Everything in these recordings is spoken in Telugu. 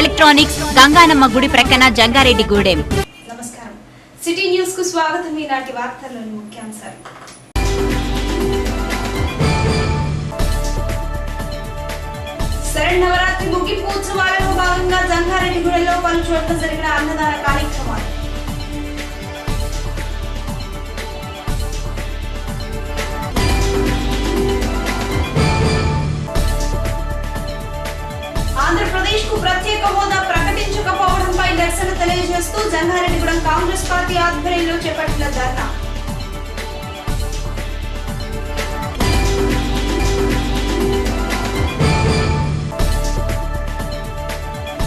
ఎలక్ట్రానిక్స్ గంగానమ్మ గుడి ప్రక్కన జంగారెడ్డిగూడెం. నమస్కారం. సిటీ న్యూస్ కు స్వాగతం. ఈనాటి వార్తల్లోని ముఖ్యాంశాలు. శరన్నవరాత్రి ముగింపు ఉత్సవాలలో భాగంగా జంగారెడ్డిగూడెంలో పలు చోట్ల జరిగిన అన్నదాన కార్యక్రమాలు. ఆంధ్రప్రదేశ్ కు ప్రత్యేక హోదా ప్రకటించకపోవడంపై నిరసన తెలియజేస్తూ జంగారెడ్డిగూడెం కాంగ్రెస్ పార్టీ ఆధ్వర్యంలో చేపట్టిన ధర్నా.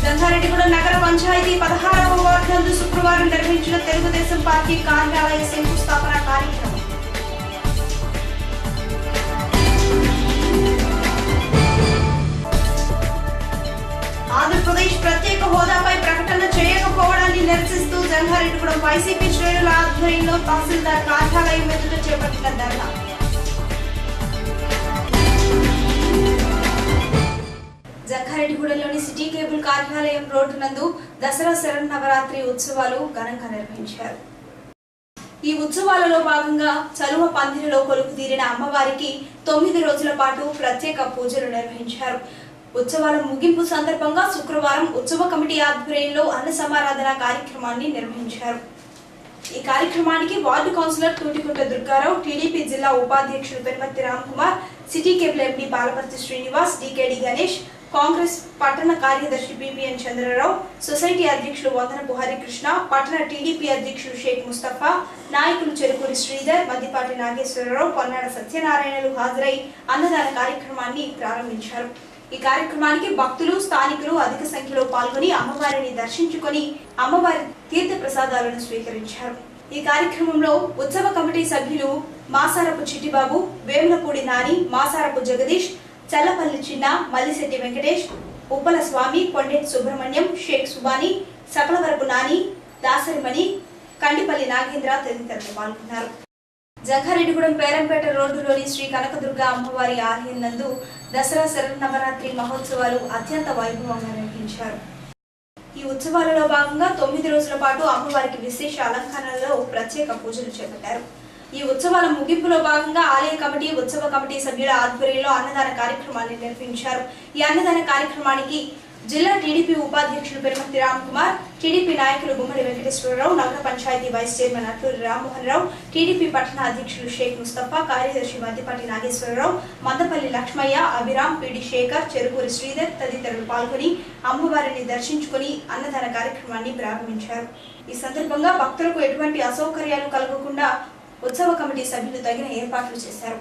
జంగారెడ్డిగూడెం నగర పంచాయతీ 16వ వార్డు నందు శుక్రవారం నిర్వహించిన తెలుగుదేశం పార్టీ కార్యాలయ శంకుస్థాపన కార్యక్రమం. ఆంధ్రప్రదేశ్ ప్రత్యేక హోదాపై ప్రకటన చేయకపోవడాన్ని నిరసిస్తూ జంగారెడ్డిగూడెం వైసీపీ శ్రేణుల ఆధ్వర్యంలో తహసీల్దార్ కార్యాలయం ఎదుట చేపట్టిన ధర్నా. జంగారెడ్డిగూడెంలోని సిటీ కేబుల్ కార్యాలయం రోడ్డు నందు దసరా శరన్నవరాత్రి ఉత్సవాలు ఘనంగా నిర్వహించారు. ఈ ఉత్సవాలలో భాగంగా చలువ పందిరిలో కొలువు తీరిన అమ్మవారికి 9 రోజుల పాటు ప్రత్యేక పూజలు నిర్వహించారు. ఉత్సవాల ముగింపు సందర్భంగా శుక్రవారం ఉత్సవ కమిటీ ఆధ్వర్యంలో అన్న సమారాధన కార్యక్రమాన్ని నిర్వహించారు. ఈ కార్యక్రమానికి ward councillor Tutikunta Durgarao, TDP జిల్లా ఉపాధ్యక్షుడు Penumarthi Ramkumar, city cable MP Balaparthi Srinivas, DKD Ganesh, Congress పట్టణ కార్యదర్శి పిపిఎన్ చంద్రరావు, సొసైటీ అధ్యక్షులు వందనపు హరికృష్ణ, పట్టణ టీడీపీ అధ్యక్షులు షేక్ ముస్తఫా, నాయకులు చెరుకూరి శ్రీధర్, మద్దిపాటి నాగేశ్వరరావు, పొన్నాడ సత్యనారాయణలు హాజరై అన్నదాన కార్యక్రమాన్ని ప్రారంభించారు. ఈ కార్యక్రమానికి భక్తులు, స్థానికులు అధిక సంఖ్యలో పాల్గొని అమ్మవారిని దర్శించుకొని అమ్మవారి తీర్థ ప్రసాదాలను స్వీకరించారు. ఈ కార్యక్రమంలో ఉత్సవ కమిటీ సభ్యులు మాసారపు చిట్టిబాబు, వేములపూడి నాని, మాసారపు జగదీష్, చల్లపల్లి చిన్న, మల్లిశెట్టి వెంకటేష్, ఉప్పల స్వామి, కొండేటి సుబ్రహ్మణ్యం, షేక్ సుబాని, సకలవరపు నాని, దాసరిమణి, కండిపల్లి నాగేంద్ర తదితరులు పాల్గొన్నారు. జంగారెడ్డిగూడెం పేరంపేట రోడ్డులోని శ్రీ కనకదుర్గ అమ్మవారి ఆలయం నందు దసరా శరన్నవరాత్రి మహోత్సవాలు అత్యంత వైభవంగా నిర్వహించారు. ఈ ఉత్సవాలలో భాగంగా 9 రోజుల పాటు అమ్మవారికి విశేష అలంకరణలో ప్రత్యేక పూజలు చేపట్టారు. ఈ ఉత్సవాల ముగింపులో భాగంగా ఆలయ కమిటీ, ఉత్సవ కమిటీ సభ్యుల ఆధ్వర్యంలో అన్నదాన కార్యక్రమాన్ని నిర్వహించారు. ఈ అన్నదాన కార్యక్రమానికి జిల్లా టీడీపీ ఉపాధ్యక్షులు పెనుమర్తి రామ్కుమార్, టీడీపీ నాయకులు గుమ్మడి వెంకటేశ్వరరావు, నగర panchayat vice chairman Atluri Rammohan Rao, TDP పట్టణ అధ్యక్షులు షేక్ ముస్తఫా, కార్యదర్శి మద్దిపాటి నాగేశ్వరరావు, మందపల్లి లక్ష్మయ్య, అభిరామ్, పిడి శేఖర్, చెరుకూరి శ్రీధర్ తదితరులు పాల్గొని అమ్మవారిని దర్శించుకుని అన్నదాన కార్యక్రమాన్ని ప్రారంభించారు. ఈ సందర్భంగా భక్తులకు ఎటువంటి అసౌకర్యాలు కలగకుండా ఉత్సవ కమిటీ సభ్యులు తగిన ఏర్పాట్లు చేశారు.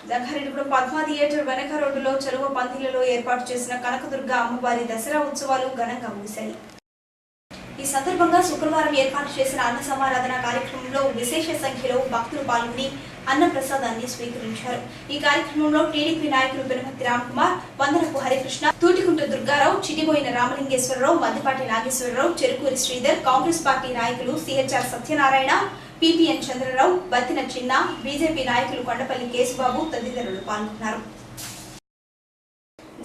జంగారెడ్డిగూడెం పద్మా థియేటర్ వెనక రోడ్డులో చలువ పందిళ్లలో ఏర్పాటు చేసిన కనకదుర్గ అమ్మవారి దసరా ఉత్సవాలు ఘనంగా ముగిశాయి. ఈ సందర్భంగా శుక్రవారం ఏర్పాటు చేసిన అన్న సమారాధన కార్యక్రమంలో విశేష సంఖ్యలో భక్తులు పాల్గొని అన్న ప్రసాదాన్ని స్వీకరించారు. ఈ కార్యక్రమంలో టీడీపీ నాయకులు పెనుమర్తి రామ్కుమార్, వందనపు హరికృష్ణ, తూటికుంట దుర్గారావు, చిటిబోయిన రామలింగేశ్వరరావు, మద్దిపాటి నాగేశ్వరరావు, చెరుకూరి శ్రీధర్, కాంగ్రెస్ పార్టీ నాయకులు సిహెచ్ఆర్ సత్యనారాయణ, పిపిఎన్ చంద్రరావు, బత్తిన చిన్న, బీజేపీ నాయకులు కొండపల్లి కేశబాబు తదితరులు పాల్గొన్నారు.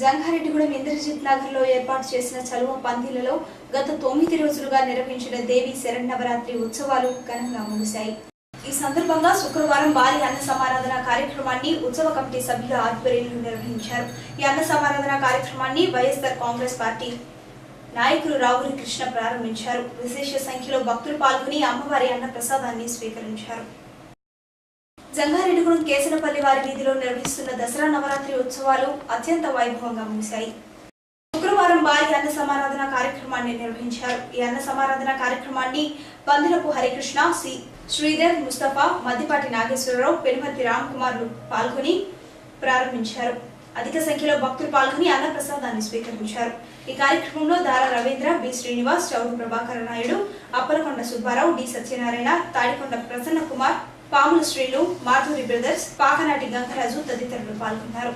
జంగారెడ్డిగూడెం ఇంద్రజిత్ నగర్ లో ఏర్పాటు చేసిన చలువ పందిళ్లలో గత 9 రోజులుగా నిర్వహించిన దేవి శరన్నవరాత్రి ఉత్సవాలు ఘనంగా ముగిశాయి. ఈ సందర్భంగా శుక్రవారం భారీ అన్న సమారాధన కార్యక్రమాన్ని ఉత్సవ కమిటీ సభ్యుల ఆధ్వర్యంలో నిర్వహించారు. ఈ అన్న సమారాధన కార్యక్రమాన్ని వైఎస్ఆర్ కాంగ్రెస్ పార్టీ నాయకులు రావురి కృష్ణ ప్రారంభించారు. విశేష సంఖ్యలో భక్తులు పాల్గొని అమ్మవారి అన్న ప్రసాదాన్ని స్వీకరించారు. జంగారెడ్డిగూడెం కేసనపల్లి వారి వీధిలో నిర్వహిస్తున్న దసరా నవరాత్రి ఉత్సవాలు అత్యంత వైభవంగా ముగిశాయి. శుక్రవారం భారీ అన్న సమారాధన కార్యక్రమాన్ని నిర్వహించారు. ఈ అన్న సమారాధన కార్యక్రమాన్ని వందనపు హరికృష్ణ, శ్రీధర్, ముస్తఫా, మద్దిపాటి నాగేశ్వరరావు, పెనుమర్తి రామ్కుమార్లు పాల్గొని ప్రారంభించారు. అధిక సంఖ్యలో భక్తులు పాల్గొని అన్న ప్రసాదాన్ని స్వీకరించారు. ఈ కార్యక్రమంలో దారా రవీంద్ర, బి శ్రీనివాస్, చౌడు ప్రభాకర నాయుడు, అప్పలకొండ సుబ్బారావు, డి సత్యనారాయణ, తాడికొండ ప్రసన్న కుమార్, పాముల శ్రీలు, మాధురి బ్రదర్స్, పాకనాటి గంగరాజు తదితరులు పాల్గొన్నారు.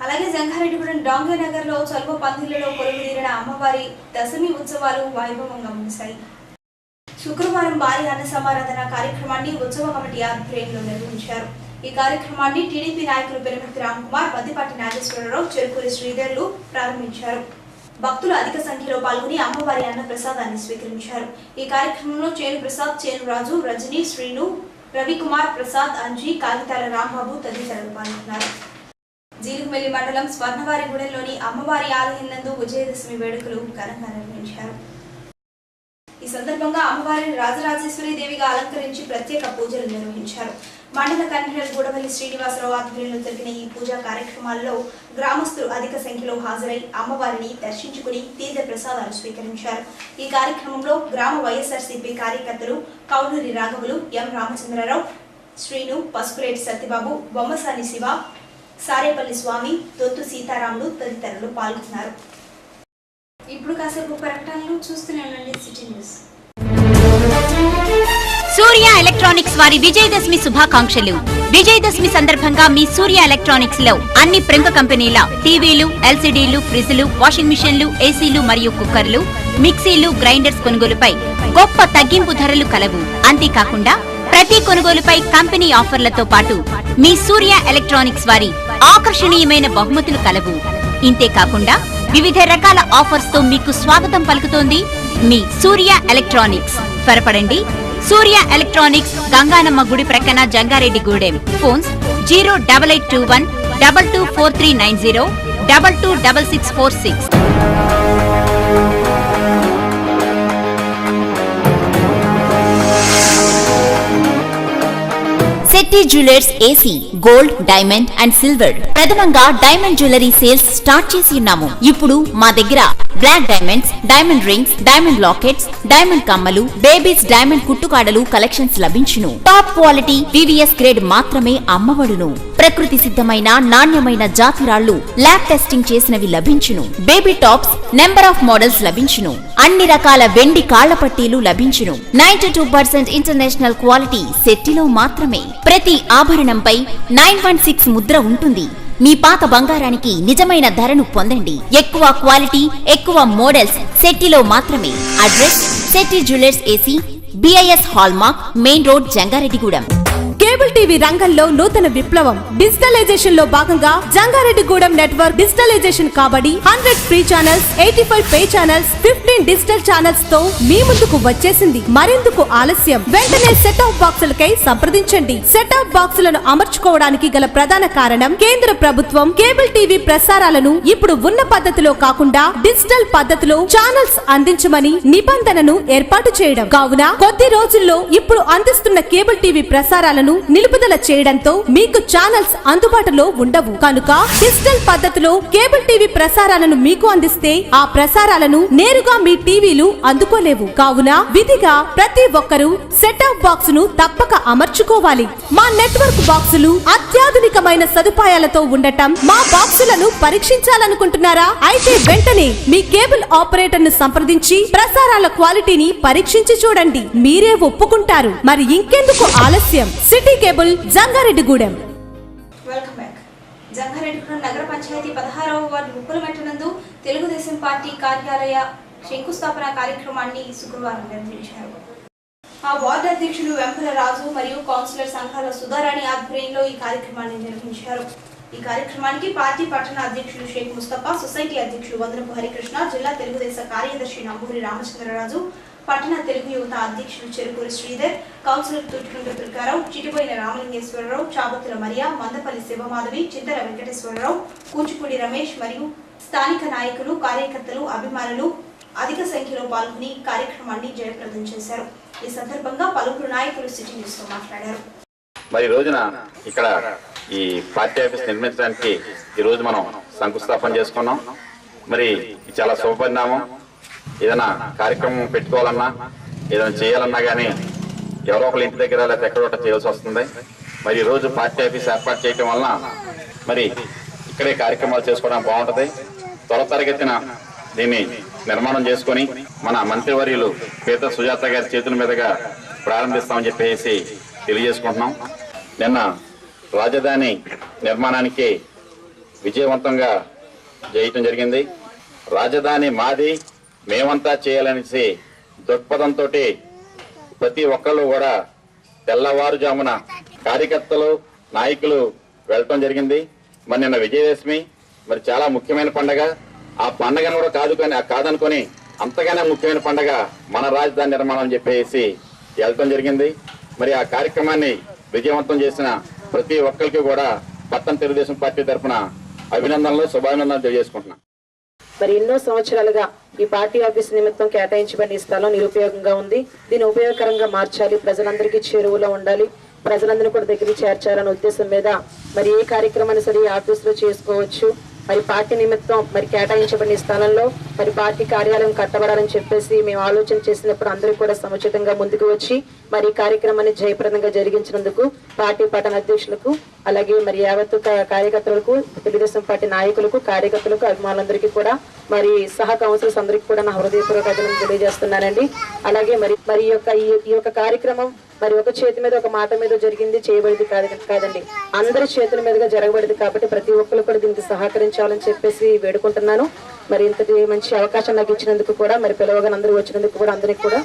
అలాగే జంగారెడ్డిగూడెం డాంగే నగర్ లో చలువ పందిళ్లలో కొలువుదీరిన అమ్మవారి దశమి ఉత్సవాలు వైభవంగా ముగిశాయి. శుక్రవారం భారీ అన్న సమారాధన కార్యక్రమాన్ని ఉత్సవ కమిటీ ఆధ్వర్యంలో నిర్వహించారు. ఈ కార్యక్రమాన్ని టీడీపీ నాయకులు పెనుమర్తి రామ్కుమార్, మద్దిపాటి నాగేశ్వరరావు, చెరుకూరి శ్రీధర్లు ప్రారంభించారు. భక్తులు అధిక సంఖ్యలో పాల్గొని అమ్మవారి అన్న ప్రసాదాన్ని స్వీకరించారు. ఈ కార్యక్రమంలో చేను ప్రసాద్, చేను రాజు, రజని, శ్రీను, రవికుమార్, ప్రసాద్, అంజీ, కాగితాల రాంబాబు తదితరులు పాల్గొన్నారు. జీలుగుమెల్లి మండలం స్వర్ణవారిగూడెంలోని అమ్మవారి ఆలయం నందు విజయదశమి వేడుకలు ఘనంగా నిర్వహించారు. ఈ సందర్భంగా అమ్మవారిని రాజరాజేశ్వరి దేవిగా అలంకరించి ప్రత్యేక పూజలు నిర్వహించారు. మండల కన్వీనర్ గూడవల్లి శ్రీనివాసరావు ఆధ్వర్యంలో జరిగిన ఈ పూజా కార్యక్రమాల్లో గ్రామస్తులు అధిక సంఖ్యలో హాజరై అమ్మవారిని దర్శించుకుని తీర్థ ప్రసాదాలు స్వీకరించారు. ఈ కార్యక్రమంలో గ్రామ వైఎస్ఆర్సీపీ కార్యకర్తలు కౌలూరి రాఘవులు, ఎం రామచంద్రరావు, శ్రీను, పసుపులేటి సత్యబాబు, బొమ్మసాని శివ, సారేపల్లి స్వామి, తొత్తు సీతారాములు తదితరులు పాల్గొన్నారు. ఇప్పుడు కాసేపు ప్రకటనలు చూస్తూనే ఉండండి సిటీ న్యూస్. సూర్య ఎలక్ట్రానిక్స్ వారి విజయదశమి శుభాకాంక్షలు. విజయదశమి సందర్భంగా మీ సూర్య ఎలక్ట్రానిక్స్ లో అన్ని ప్రముఖ కంపెనీల టీవీలు, ఎల్సీడీలు, ఫ్రిడ్జ్లు, వాషింగ్ మిషన్లు, ఏసీలు మరియు కుక్కర్లు, మిక్సీలు, గ్రైండర్స్ కొనుగోలుపై గొప్ప తగ్గింపు ధరలు కలవు. అంతేకాకుండా ప్రతి కొనుగోలుపై కంపెనీ ఆఫర్లతో పాటు మీ సూర్య ఎలక్ట్రానిక్స్ వారి ఆకర్షణీయమైన బహుమతులు కలవు. ఇంతేకాకుండా వివిధ రకాల ఆఫర్స్ తో మీకు స్వాగతం పలుకుతోంది మీ సూర్య ఎలక్ట్రానిక్స్. త్వరపడండి. సూర్య ఎలక్ట్రానిక్స్, గంగానమ్మ గుడి ప్రక్కన, Jangareddygudem. Phones 08821 224390 226646. Shetty jewellers AC, gold, diamond and silver. ప్రథమంగా డైమండ్ జ్యువెలరీ సేల్స్ స్టార్ట్ చేసి ఉన్నాము. ఇప్పుడు మా దగ్గర black diamonds, diamond rings, diamond lockets, diamond కమ్మలు, బేబీస్ డైమండ్ కుట్టుకాడలు కలెక్షన్స్ లభించును. టాప్ క్వాలిటీ VVS గ్రేడ్ మాత్రమే అమ్మబడును. ప్రకృతి సిద్ధమైన నాణ్యమైన జాతిరాళ్లు ల్యాబ్ టెస్టింగ్ చేసినవి లభించును. Baby tops number of models లభించును. అన్ని రకాల వెండి కాళ్ల పట్టీలు లభించును. 92% ఇంటర్నేషనల్ క్వాలిటీ శెట్టిలో మాత్రమే. ప్రతి ఆభరణంపై 916 ముద్ర ఉంటుంది. మీ పాత బంగారానికి నిజమైన ధరను పొందండి. ఎక్కువ క్వాలిటీ, ఎక్కువ మోడల్స్ శెట్టిలో మాత్రమే. Address Shetty jewellers AC, BIS hallmark, main road, Jangareddygudem. Cable TV రంగంలో నూతన విప్లవం. డిజిటలైజేషన్ లో భాగంగా జంగారెడ్డిగూడెం నెట్వర్క్ డిజిటలైజేషన్ కాబడి 100 free channels, 85 pay channels, 15 digital channels తో మీ ముందుకు వచ్చేసింది. మరెందుకు ఆలస్యం? వెంటనే సెట్ ఆఫ్ బాక్సులకై సంప్రదించండి. సెట్ ఆఫ్ బాక్సులను అమర్చుకోవడానికి గల ప్రధాన కారణం కేంద్ర ప్రభుత్వం కేబుల్ టీవీ ప్రసారాలను ఇప్పుడు ఉన్న పద్ధతిలో కాకుండా డిజిటల్ పద్ధతిలో ఛానల్స్ అందించమని నిబంధనను ఏర్పాటు చేయడం. కావున కొద్ది రోజుల్లో ఇప్పుడు అందిస్తున్న కేబుల్ టీవీ ప్రసారాలను నిలుపుదల చేయడంతో మీకు ఛానల్స్ అందుబాటులో ఉండవు. కనుక డిజిటల్ పద్ధతిలో కేబుల్ టీవీ ప్రసారాలను మీకు అందిస్తే ఆ ప్రసారాలను నేరుగా మీ టీవీలు అందుకోలేవు. కావున విధిగా ప్రతి ఒక్కరూ సెట్ ఆఫ్ బాక్స్ ను తప్పక అమర్చుకోవాలి. మా నెట్వర్క్ బాక్సులు అత్యాధునికమైన సదుపాయాలతో ఉండటం, మా బాక్సులను పరీక్షించాలనుకుంటున్నారా? అయితే వెంటనే మీ కేబుల్ ఆపరేటర్ ను సంప్రదించి ప్రసారాల క్వాలిటీని పరీక్షించి చూడండి. మీరే ఒప్పుకుంటారు. మరి ఇంకెందుకు ఆలస్యం? City cable, Jangareddygudem. Welcome back. Jangareddygudem నగర పంచాయతీ 16వ వార్డు ముప్పలమెట్ట నందు తెలుగుదేశం పార్టీ కార్యాలయ శంకుస్థాపన కార్యక్రమాన్ని శుక్రవారం నిర్వహించారు. ఆ వార్డు అధ్యక్షులు వెంపల రాజు మరియు కౌన్సిలర్ సంఘాల సుధారాణి ఆధ్వర్యంలో ఈ కార్యక్రమాన్ని నిర్వహించారు. ఈ కార్యక్రమానికి పార్టీ పట్టణ అధ్యక్షులు షేక్ ముస్తఫా, సొసైటీ అధ్యక్షులు వందనపు హరికృష్ణ, జిల్లా తెలుగుదేశం కార్యదర్శి నంబూరి రామచంద్రరాజు, పట్టణ తెలుగు యువత అధ్యక్షులు చెరుకూరి శ్రీధర్, కౌన్సిలర్ తుట్టుకుంట తుర్కారావు, చిటిపోయిన రామలింగేశ్వరరావు, చాబత్తుల మరియా, మందపల్లి శివమాధవి, చింతల వెంకటేశ్వరరావు, కూచిపూడి రమేష్ మరియు స్థానిక నాయకులు, కార్యకర్తలు, అభిమానులు అధిక సంఖ్యలో పాల్గొని కార్యక్రమాన్ని జయప్రదం చేశారు. ఈ సందర్భంగా పలువురు నాయకులు సిటీ న్యూస్ తో మాట్లాడారు. మరి రోజున ఇక్కడ ఈ పార్టీ ఆఫీస్ నిర్మించడానికి ఈ రోజు మనం శంకుస్థాపన చేసుకున్నాం. మరి చాలా శుభపరిణామం. ఏదైనా కార్యక్రమం పెట్టుకోవాలన్నా, ఏదైనా చేయాలన్నా కానీ ఎవరో ఒకరి ఇంటి దగ్గర లేకపోతే ఎక్కడో చేయాల్సి వస్తుంది. మరి ఈ రోజు పార్టీ ఆఫీస్ ఏర్పాటు చేయడం వలన మరి ఇక్కడే కార్యక్రమాలు చేసుకోవడం బాగుంటుంది. త్వరతరగతిన దీన్ని నిర్మాణం చేసుకొని మన మంత్రివర్యులు పీత సుజాత గారి చేతుల మీదుగా ప్రారంభిస్తామని చెప్పేసి తెలియజేసుకుంటున్నాం. నిన్న రాజధాని నిర్మాణానికి విజయవంతంగా చేయటం జరిగింది. రాజధాని మాది, మేమంతా చేయాలనేసి దృక్పథంతో ప్రతి ఒక్కళ్ళు కూడా తెల్లవారుజామున కార్యకర్తలు, నాయకులు వెళ్ళటం జరిగింది. మరి నిన్న విజయదశమి, మరి చాలా ముఖ్యమైన పండగ. ఆ పండగను కూడా కాదనుకొని అంతగానే ముఖ్యమైన పండగ మన రాజధాని నిర్మాణం అని చెప్పేసి వెళ్ళటం జరిగింది. మరి ఆ కార్యక్రమాన్ని విజయవంతం చేసిన ప్రతి ఒక్కరికి కూడా పట్టణ తెలుగుదేశం పార్టీ తరఫున అభినందనలు, శుభాభినందనలు తెలియజేసుకుంటున్నాను. మరి ఎన్నో సంవత్సరాలుగా ఈ పార్టీ ఆఫీస్ నిమిత్తం కేటాయించబడిన ఈ స్థలం నిరుపయోగంగా ఉంది. దీన్ని ఉపయోగకరంగా మార్చాలి, ప్రజలందరికీ చేరువలో ఉండాలి, ప్రజలందరినీ కూడా దగ్గరికి చేర్చాలనే ఉద్దేశం మీద మరి ఏ కార్యక్రమాన్ని సరే ఆఫీస్ లో చేసుకోవచ్చు. మరి పార్టీ నిమిత్తం మరి కేటాయించబడిన స్థలంలో మరి పార్టీ కార్యాలయం కట్టబడాలని చెప్పేసి మేము ఆలోచన చేసినప్పుడు అందరూ కూడా సముచితంగా ముందుకు వచ్చి మరి ఈ కార్యక్రమాన్ని జయప్రదంగా జరిగించినందుకు పార్టీ పట్టణ అధ్యక్షులకు, అలాగే మరి యావత్తు కార్యకర్తలకు, తెలుగుదేశం పార్టీ నాయకులకు, కార్యకర్తలకు, అభిమానులందరికీ కూడా మరి సహా కౌన్సిలర్స్ అందరికీ కూడా నా హృదయపూర్వక అభినందనలు తెలియజేస్తున్నానండి. అలాగే మరి ఈ యొక్క కార్యక్రమం మరి ఒక చేతి మీద ఒక మాట మీద జరిగింది, చేయబడింది కాదండి, అందరి చేతుల మీదుగా జరగబడింది. కాబట్టి ప్రతి ఒక్కరు కూడా దీనికి సహకరించాలని చెప్పేసి వేడుకుంటున్నాను. మరి ఇంతటి మంచి అవకాశం నాకు ఇచ్చినందుకు కూడా, మరి పిలవగా అందరూ వచ్చినందుకు కూడా అందరికి కూడా.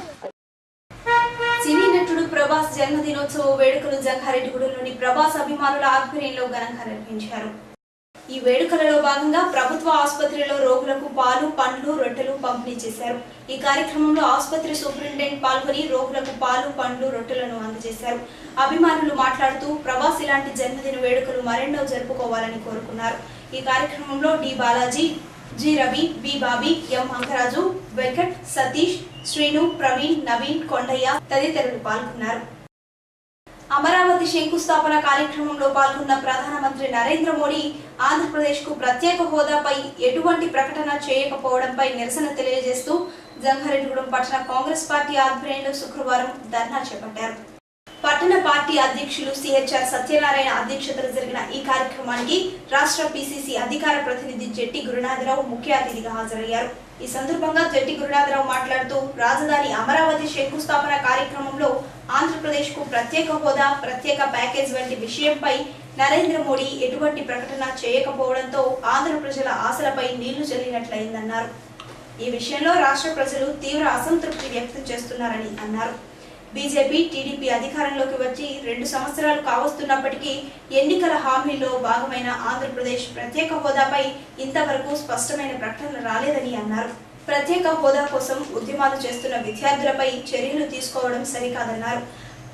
సినీ నటుడు ప్రభాస్ జన్మదినోత్సవ వేడుకలు జంగారెడ్డిగూడెంలోని ప్రభాస్ అభిమానుల ఆధ్వర్యంలో ఘనంగా నిర్వహించారు. ఈ వేడుకలలో భాగంగా ప్రభుత్వ ఆసుపత్రిలో రోగులకు పాలు, పండ్లు, రొట్టెలు పంపిణీ చేశారు. ఈ కార్యక్రమంలో ఆసుపత్రి సూపరింటెండెంట్ పాల్గొని రోగులకు పాలు, పండ్లు, రొట్టెలను అందజేశారు. అభిమానులు మాట్లాడుతూ ప్రభాస్ ఇలాంటి జన్మదిన వేడుకలు మరెన్నో జరుపుకోవాలని కోరుకున్నారు. ఈ కార్యక్రమంలో D Balaji, G Ravi, B Bobby, M Mangaraju, Venkat, Satish, Srinu, Praveen, Naveen, Kondaiah తదితరులు పాల్గొన్నారు. అమరావతి శంకుస్థాపన కార్యక్రమంలో పాల్గొన్న ప్రధానమంత్రి నరేంద్ర మోడీ ఆంధ్రప్రదేశ్ కు ప్రత్యేక హోదాపై ఎటువంటి ప్రకటన చేయకపోవడంపై నిరసన తెలియజేస్తూ జంగారెడ్డిగూడెం పట్టణ కాంగ్రెస్ పార్టీ ఆధ్వర్యంలో శుక్రవారం ధర్నా చేపట్టారు. పట్టణ పార్టీ అధ్యక్షులు సిహెచ్ఆర్ సత్యనారాయణ అధ్యక్షతన జరిగిన ఈ కార్యక్రమానికి రాష్ట్ర పిసిసి అధికార ప్రతినిధి జెట్టి గురునాథరావు ముఖ్య అతిథిగా హాజరయ్యారు. ఈ సందర్భంగా జెట్టి గురునాథరావు మాట్లాడుతూ రాజధాని అమరావతి శంకుస్థాపన కార్యక్రమంలో ఆంధ్రప్రదేశ్ కు ప్రత్యేక హోదా, ప్రత్యేక ప్యాకేజ్ వంటి విషయంపై నరేంద్ర మోడీ ఎటువంటి ప్రకటన చేయకపోవడంతో ఆంధ్ర ప్రజల ఆశలపై నీళ్లు చల్లినట్లయిందన్నారు. ఈ విషయంలో రాష్ట్ర ప్రజలు తీవ్ర అసంతృప్తి వ్యక్తం చేస్తున్నారని అన్నారు. బీజేపీ, టీడీపీ అధికారంలోకి వచ్చి 2 సంవత్సరాలు కావస్తున్నప్పటికీ ఎన్నికల హామీల్లో భాగమైన ఆంధ్రప్రదేశ్ ప్రత్యేక హోదాపై ఇంతవరకు స్పష్టమైన ప్రకటన రాలేదని అన్నారు. ప్రత్యేక హోదా కోసం ఉద్యమాలు చేస్తున్న విద్యార్థులపై చర్యలు తీసుకోవడం సరికాదన్నారు.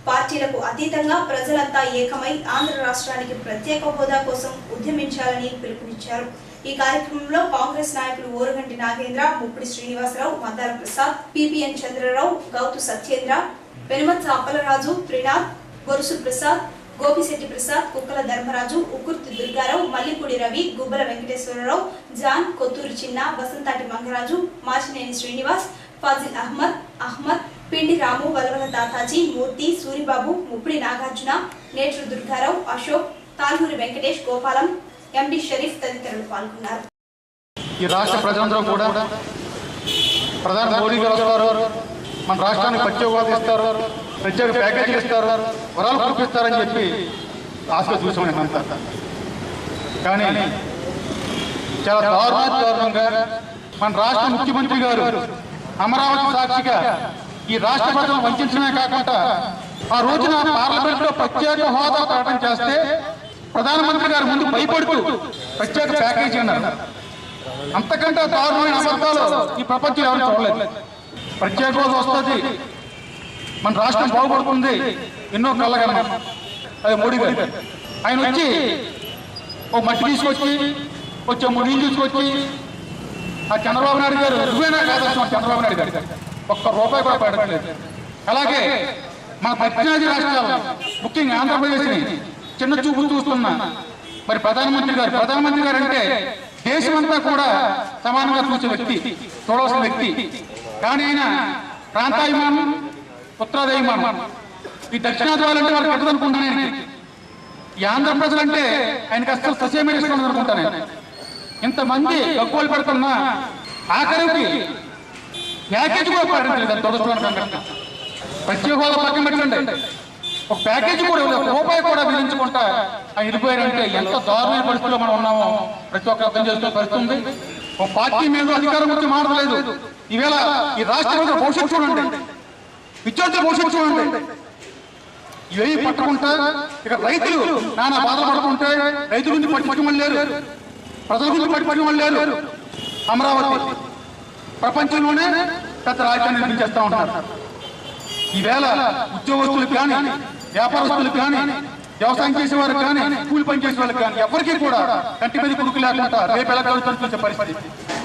పార్టీలకు అతీతంగా ప్రజలంతా ఏకమై ఆంధ్ర రాష్ట్రానికి ప్రత్యేక హోదా కోసం ఉద్యమించాలని పిలుపునిచ్చారు. ఈ కార్యక్రమంలో కాంగ్రెస్ నాయకులు ఓరుగంటి నాగేంద్ర, ముప్పిడి శ్రీనివాసరావు, మద్దాల ప్రసాద్, పిపిఎన్ చంద్రరావు, గౌతు సత్యేంద్ర, పెనుమత్స అప్పలరాజు, త్రినాథ్, బొరుసు ప్రసాద్, గోపిశెట్టి ప్రసాద్, కుక్కల ధర్మరాజు, ఉకుర్తి దుర్గారావు, మల్లిపూడి రవి, గుబ్బల వెంకటేశ్వరరావు, జాన్, కొత్తూరు చిన్న, వసంతాటి మంగరాజు, మాచినేని శ్రీనివాస్, ఫాజిల్ అహ్మద్, పిండి రాము, వలవల తాతాజీ, మూర్తి, సూరిబాబు, ముప్పిడి నాగార్జున, నేట్రు దుర్గారావు, అశోక్, తాల్మూరి వెంకటేష్, గోపాలం, ఎండి షరీఫ్ తదితరులు పాల్గొన్నారు. ఈ రాష్ట్ర ప్రజలందరూ కూడా ప్రధాని మోడీ గారు వస్తారు, మన రాష్ట్రానికి ప్రత్యేక హోదా ఇస్తారు, ప్రత్యేక ప్యాకేజీలు ఇస్తారు, వరాలు కురిపిస్తారని చెప్పి ఆశగా చూసాం. అంతా కానీ చాలా దారుణంగా మన రాష్ట్ర ముఖ్యమంత్రి గారు అమరావతి సాక్షిగా ఈ రాష్ట్ర ప్రజలను వంచడమే కాకుండా ఆ రోజున పార్లమెంట్ లో ప్రత్యేక హోదా ప్రకటన చేస్తే ప్రధానమంత్రి గారు ముందు భయపడుతూ ప్రత్యేక ప్యాకేజీ అన్నారు. అంతకంటే దారుణమైన అబద్ధాలు ఈ ప్రపంచం ఎవరు చూడలేదు. ప్రత్యేక హోదా వస్తుంది, మన రాష్ట్రం బాగుపడుతుంది, ఎన్నో కళ్ళగన్నాం. అది మోడీ గారు ఆయన వచ్చి ఓ మట్టి తీసుకొచ్చి వచ్చే నీళ్ళు తీసుకొచ్చి ఆ చంద్రబాబు నాయుడు గారు నువ్వేనా కాదన్నా చంద్రబాబు నాయుడు గారు ₹1 కూడా పెట్టలేదు. అలాగే మన దక్షిణాది రాష్ట్రాలు ముఖ్యంగా ఆంధ్రప్రదేశ్ని చిన్న చూపు చూస్తున్నా మరి ప్రధానమంత్రి గారు అంటే దేశమంతా కూడా సమానంగా చూసే వ్యక్తి, చూడవలసిన వ్యక్తి. కానీ ఆయన ప్రాంతాభిమానం, ఉత్తరాదిమానం, ఈ దక్షిణాది వాళ్ళంటే వారికి ఎట్టదు అనుకుంటాను. ఈ ఆంధ్ర ప్రజలంటే ఆయనకి అసలు ససేమే ఇష్టం అనుకుంటాను. ఇంతమంది గగ్గోలు పెడుతున్నా ఆఖరికి ప్యాకేజ్ కూడా పాటించలేదు. దురదృష్టకరంగా ప్రత్యేక హోదా పక్కన పెట్టండి, ఒక ప్యాకేజీ కూడా ₹1 కూడా విధించుకుంటా ఆయన ఇరిపోయారంటే ఎంత దారుణమైన పరిస్థితిలో మనం ఉన్నామో ప్రతి ఒక్క అర్థం చేసుకునే పరిస్థితి. ఒక పార్టీ మీద అధికారం గురించి మాట్లాడలేదు. ఈవేళ ఈ రాష్ట్ర భవిష్యత్తు చూడండి, విద్యార్థుల భవిష్యత్తు చూడండి. ఇవేవి పట్టుకుంటా ఇక రైతులు నానా బాధపడుతుంటే రైతుల గురించి పట్టించుకోమని లేరు, ప్రజల గురించి పట్టించుకోమని లేరు. అమరావతి ప్రపంచంలోనే పెద్ద రాజధాని నిర్మించేస్తా ఉంటారు. ఈవేళ ఉద్యోగస్తులకు కానీ, వ్యాపారస్తులకు కానీ, వ్యవసాయం చేసే వారికి కానీ, కూలి పని చేసే వాళ్ళకి కానీ ఎవరికి కూడా కంటి మీద కొడుకు లేకుండా రేపు ఎలా కలుగుతారు చూసే పరిస్థితి.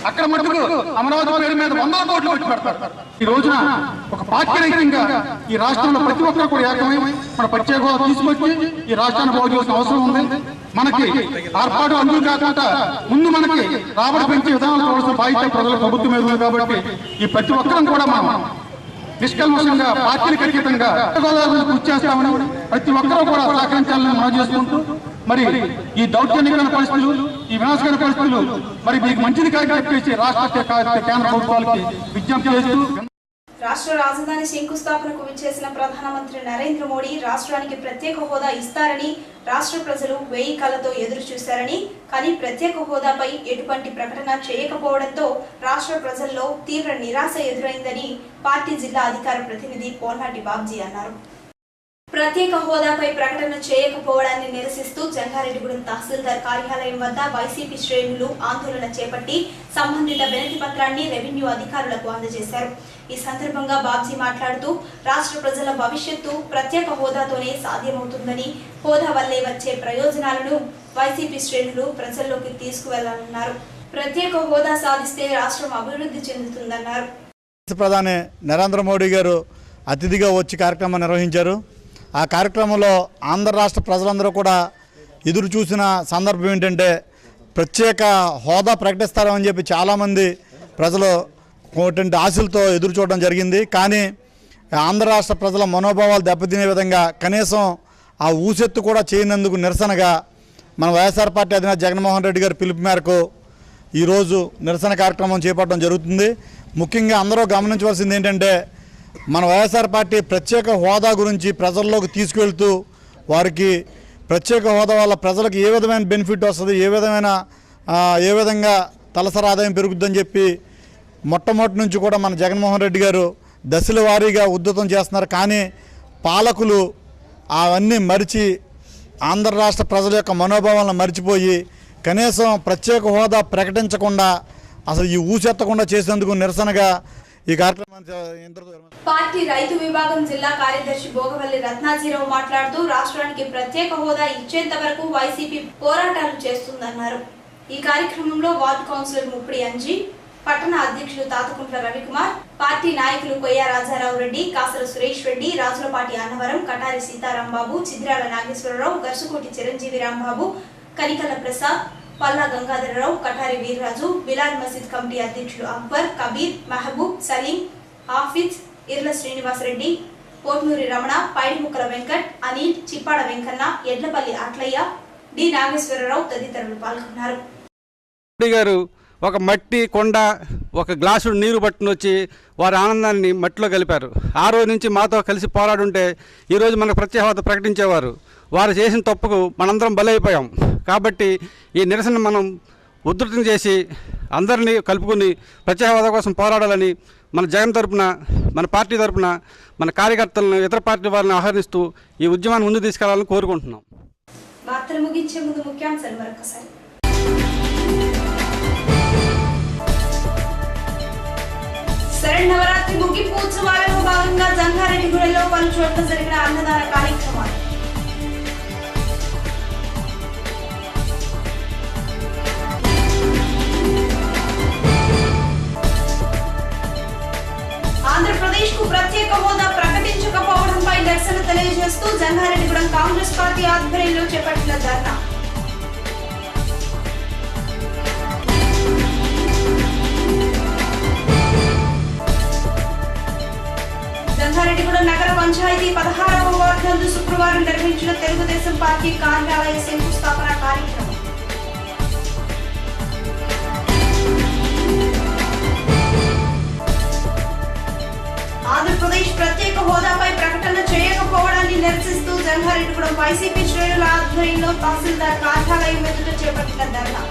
అక్కడ మటుకు అమరావతి పేరు మీద 100 కోట్లు పెట్టి పెడతారు. ఈ రోజున ఒక పార్టీ రహితంగా ఈ రాష్ట్రంలో ప్రతి ఒక్కరు కూడా ఏకమై మన ప్రత్యేక హోదా తీసుకొచ్చి ఈ రాష్ట్రాన్ని బాగు చేయాల్సిన అవసరం ఉంది. మనకి ఆర్పాటు అందుకు కాకుండా ముందు మనకి రాబడి పెంచే విధానాలు చూడాల్సిన బాధ్యత ప్రజల ప్రభుత్వం మీద ఉంది. కాబట్టి ఈ ప్రతి ఒక్కరం కూడా మనం నిష్కల్మషంగా పార్టీలకు అతీతంగా కృషి చేస్తామని ప్రతి ఒక్కరూ కూడా సహకరించాలని మనం చేసుకుంటూ, మరి ఈ దౌర్జన్యకరమైన పరిస్థితులు, ఈ వినాశకరమైన పరిస్థితులు మరి మీకు మంచిది కాదని చెప్పేసి రాష్ట్ర కేంద్ర ప్రభుత్వాలకి విజ్ఞప్తి చేస్తూ, రాష్ట్ర రాజధాని శంకుస్థాపనకు విచ్చేసిన ప్రధానమంత్రి నరేంద్ర మోడీ రాష్ట్రానికి ప్రత్యేక హోదా ఇస్తారని రాష్ట్ర ప్రజలు 1000 కళ్లతో ఎదురు చూశారని, కానీ ప్రత్యేక హోదాపై ఎటువంటి ప్రకటన చేయకపోవడంతో రాష్ట్ర ప్రజల్లో తీవ్ర నిరాశ ఎదురైందని పార్టీ జిల్లా అధికార ప్రతినిధి పోల్నాటి బాబ్జీ అన్నారు. ప్రత్యేక హోదాపై ప్రకటన చేయకపోవడాన్ని నిరసిస్తూ జంగారెడ్డిగూడెం తహసీల్దార్ కార్యాలయం వద్ద వైసీపీ శ్రేణులు ఆందోళన చేపట్టి సంబంధిత వినతి పత్రాన్ని రెవెన్యూ అధికారులకు అందజేశారు. ఈ సందర్భంగా బాబ్జీ మాట్లాడుతూ రాష్ట్ర ప్రజల భవిష్యత్తు ప్రత్యేక హోదాతోనే సాధ్యమవుతుందని, హోదా వల్లే వచ్చే ప్రయోజనాలను వైసీపీ శ్రేణులు ప్రజల్లోకి తీసుకువెళ్లాలన్నారు. ప్రత్యేక హోదా సాధిస్తే రాష్ట్రం అభివృద్ధి చెందుతుందన్నారు. ప్రధాని నరేంద్ర మోడీ గారు అతిథిగా వచ్చి కార్యక్రమం నిర్వహించారు. ఆ కార్యక్రమంలో ఆంధ్ర రాష్ట్ర ప్రజలందరూ కూడా ఎదురు చూసిన సందర్భం ఏంటంటే ప్రత్యేక హోదా ప్రకటిస్తారని చెప్పి చాలామంది ప్రజలు ఆశలతో ఎదురు చూడడం జరిగింది. కానీ ఆంధ్ర రాష్ట్ర ప్రజల మనోభావాలు దెబ్బతినే విధంగా కనీసం ఆ ఊసెత్తు కూడా చేయనందుకు నిరసనగా మన వైఎస్ఆర్ పార్టీ అధినేత జగన్మోహన్ రెడ్డి గారి పిలుపు మేరకు ఈరోజు నిరసన కార్యక్రమం చేపట్టడం జరుగుతుంది. ముఖ్యంగా అందరూ గమనించవలసింది ఏంటంటే మన వైఎస్ఆర్ పార్టీ ప్రత్యేక హోదా గురించి ప్రజల్లోకి తీసుకెళ్తూ వారికి ప్రత్యేక హోదా వల్ల ప్రజలకు ఏ విధమైన బెనిఫిట్ వస్తుంది, ఏ విధంగా తలసరి ఆదాయం పెరుగుద్దని చెప్పి మొట్టమొదటి నుంచి కూడా మన జగన్మోహన్ రెడ్డి గారు దశల వారీగా ఉద్ధృతం చేస్తున్నారు. కానీ పాలకులు అవన్నీ మరిచి ఆంధ్ర రాష్ట్ర ప్రజల యొక్క మనోభావాలను మర్చిపోయి కనీసం ప్రత్యేక హోదా ప్రకటించకుండా అసలు ఈ ఊసెత్తకుండా చేసేందుకు నిరసనగా ఈ కార్యక్రమాన్ని పార్టీ రైతు విభాగం జిల్లా కార్యదర్శి భోగవల్లి రత్నాజీరావు మాట్లాడుతూ రాష్ట్రానికి ప్రత్యేక హోదా ఇచ్చేంత వరకు వైసీపీ పోరాటాలు చేస్తుందన్నారు. ఈ కార్యక్రమంలో వార్డు కౌన్సిలర్ ముప్పిడి అంజీ, పట్టణ అధ్యక్షులు తాతకుంట్ల రవికుమార్, పార్టీ నాయకులు కొయ్య రాజారావు రెడ్డి, కాసల సురేష్ రెడ్డి, రాజులపాటి అన్నవరం, కటారి సీతారాంబాబు, చిద్రాల నాగేశ్వరరావు, గర్సుకోటి చిరంజీవి రాంబాబు, కనికల ప్రసాద్, పల్లా గంగాధరరావు, కటారి వీర్రాజు, బిలాల్ మసీద్ కమిటీ అధ్యక్షులు అక్బర్, కబీర్, మహబూబ్, సలీం, హాఫిజ్, ఇర్ల శ్రీనివాసరెడ్డి, పోట్నూరి రమణ, పైడిముక్కల వెంకట్, అనిల్, చిప్పాడ వెంకన్న, ఎడ్లపల్లి అట్లయ్య, డి నాగేశ్వరరావు తదితరులు పాల్గొన్నారు. ఒక మట్టి కొండ, ఒక గ్లాసు నీరు పట్టుకుని వచ్చి వారి ఆనందాన్ని మట్టిలో కలిపారు. ఆ రోజు నుంచి మాతో కలిసి పోరాడుంటే ఈరోజు మనకు ప్రత్యేక హోదా ప్రకటించేవారు. వారు చేసిన తప్పుకు మనందరం బలైపోయాం. కాబట్టి ఈ నిరసన మనం ఉధృతం చేసి అందరినీ కలుపుకుని ప్రత్యేక హోదా కోసం పోరాడాలని మన జగన్ తరపున, మన పార్టీ తరపున, మన కార్యకర్తలను, ఇతర పార్టీ వారిని ఆహ్వానిస్తూ ఈ ఉద్యమాన్ని ముందు తీసుకెళ్లాలని కోరుకుంటున్నాం. వార్తలు ముగించే ముందు ముఖ్యాంశాలు మరొకసారి. శరన్నవరాత్రి ముగింపు ఉత్సవాలలో భాగంగా జంగారెడ్డిగూడెంలో పలు చోట్ల జరిగిన అన్నదాన కార్యక్రమాలు. ఆంధ్రప్రదేశ్ కు ప్రత్యేక హోదా ప్రకటించకపోవడంపై నిరసన తెలియజేస్తూ జంగారెడ్డిగూడెం కాంగ్రెస్ పార్టీ ఆధ్వర్యంలో చేపట్టిన ధర్నా. జంగారెడ్డిగూడెం నగర పంచాయతీ 16వ వార్డు నందు శుక్రవారం నిర్వహించిన తెలుగుదేశం పార్టీ కార్యాలయ శంకుస్థాపన కార్యక్రమం. ఆంధ్రప్రదేశ్ ప్రత్యేక హోదాపై ప్రకటన చేయకపోవడాన్ని నిరసిస్తూ జంగారెడ్డిగూడెం వైసీపీ శ్రేణుల ఆధ్వర్యంలో తహసీల్దార్ కార్యాలయం ఎదుట చేపట్టిన ధర్నా.